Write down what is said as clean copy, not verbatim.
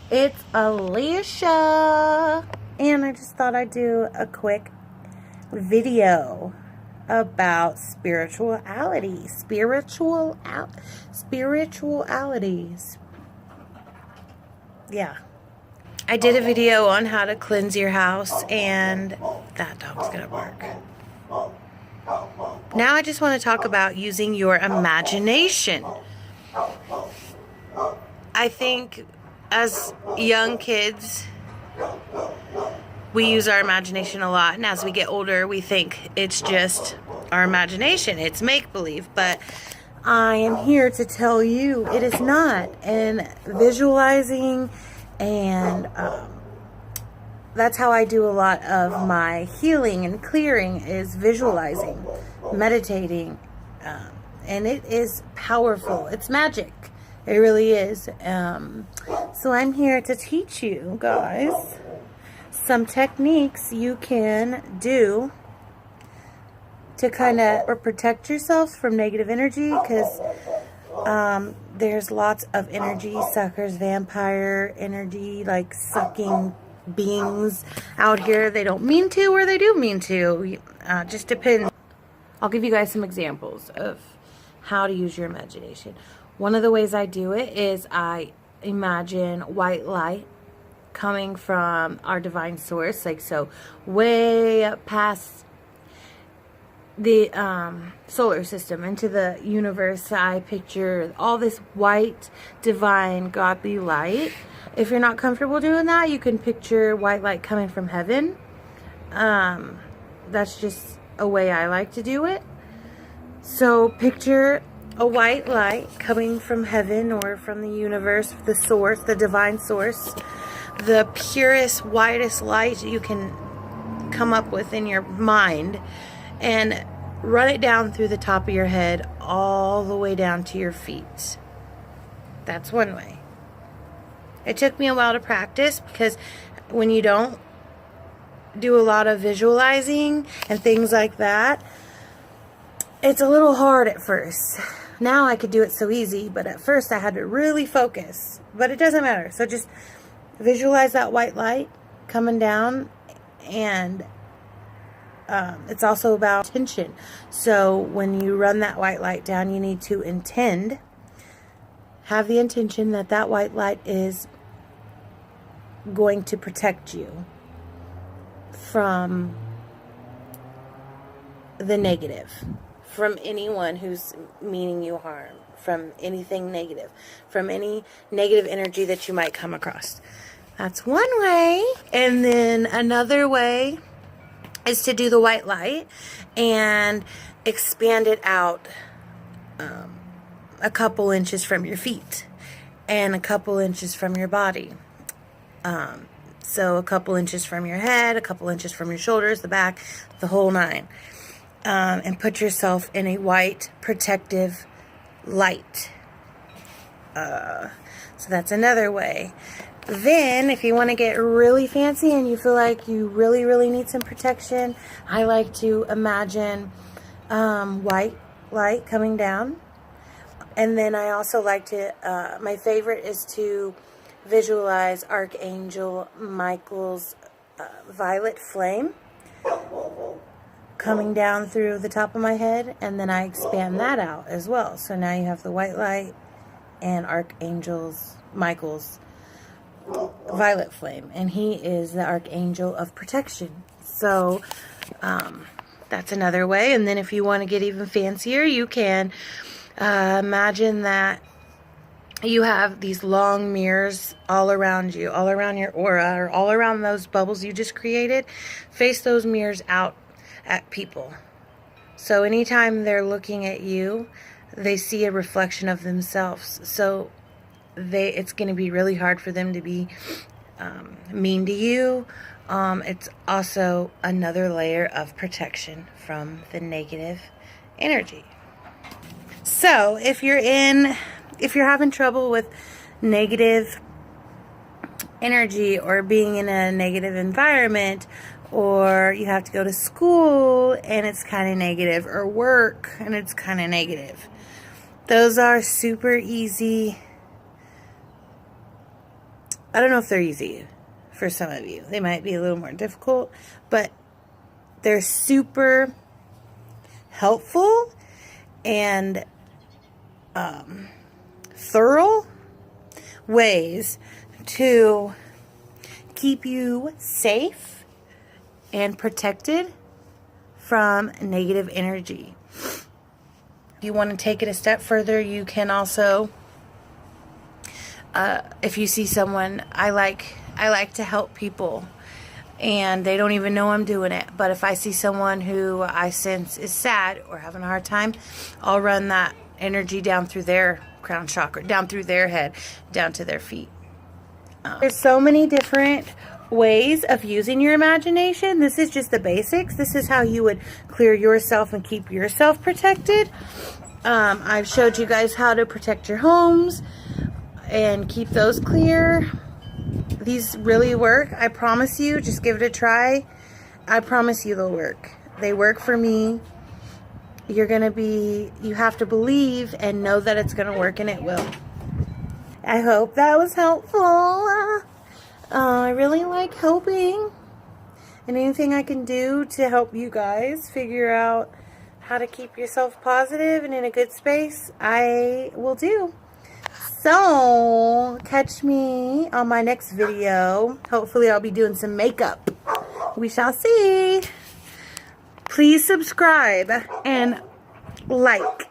It's Alicia, and I just thought I'd do a quick video about spirituality. Spiritualities. Yeah. I did a video on how to cleanse your house, and that dog's gonna bark. Now I just want to talk about using your imagination. I think as young kids, we use our imagination a lot, and as we get older, we think it's just our imagination. It's make-believe, but I am here to tell you it is not. And visualizing, and that's how I do a lot of my healing and clearing, is visualizing, meditating, and it is powerful. It's magic. It really is. So I'm here to teach you guys some techniques you can do to kind of protect yourselves from negative energy, because there's lots of energy suckers, vampire energy, like sucking beings out here. They don't mean to, or they do mean to. Just depends. I'll give you guys some examples of how to use your imagination. One of the ways I do it is I imagine white light coming from our divine source, like so, way up past the solar system into the universe. I picture all this white, divine, godly light. If you're not comfortable doing that, you can picture white light coming from heaven. That's just a way I like to do it. So picture a white light coming from heaven or from the universe, the source, the divine source, the purest, whitest light you can come up with in your mind, and run it down through the top of your head all the way down to your feet. That's one way. It took me a while to practice, because when you don't do a lot of visualizing and things like that, it's a little hard at first. Now I could do it so easy, but at first I had to really focus. But it doesn't matter. So just visualize that white light coming down, and it's also about intention. So when you run that white light down, you need to have the intention that that white light is going to protect you from the negative, from anyone who's meaning you harm, from anything negative, from any negative energy that you might come across. That's one way. And then another way is to do the white light and expand it out a couple inches from your feet and a couple inches from your body. So a couple inches from your head, a couple inches from your shoulders, the back, the whole nine. And put yourself in a white protective light. So that's another way. Then, if you want to get really fancy and you feel like you really, really need some protection, I like to imagine white light coming down. And then I also like to, my favorite is to visualize Archangel Michael's violet flame coming down through the top of my head, and then I expand that out as well. So now you have the white light and Michael's violet flame, and he is the archangel of protection. So that's another way. And then if you want to get even fancier, you can imagine that you have these long mirrors all around you, all around your aura, or all around those bubbles you just created. Face those mirrors out at people. So anytime they're looking at you, they see a reflection of themselves. So it's going to be really hard for them to be mean to you. It's also another layer of protection from the negative energy. So if you're having trouble with negative energy, or being in a negative environment, or you have to go to school and it's kind of negative, or work and it's kind of negative, those are super easy I don't know if they're easy for some of you. They might be a little more difficult, but they're super helpful and thorough ways to keep you safe and protected from negative energy. If you want to take it a step further, you can also, if you see someone, I like to help people and they don't even know I'm doing it. But if I see someone who I sense is sad or having a hard time, I'll run that energy down through their crown chakra, down through their head, down to their feet. There's so many different ways of using your imagination. This is just the basics. This is how you would clear yourself and keep yourself protected. I've showed you guys how to protect your homes and keep those clear. These really work. I promise you. Just give it a try. I promise you they'll work. They work for me. You have to believe and know that it's going to work, and it will. I hope that was helpful. I really like helping. And anything I can do to help you guys figure out how to keep yourself positive and in a good space, I will do. So, catch me on my next video. Hopefully I'll be doing some makeup. We shall see. Please subscribe and like.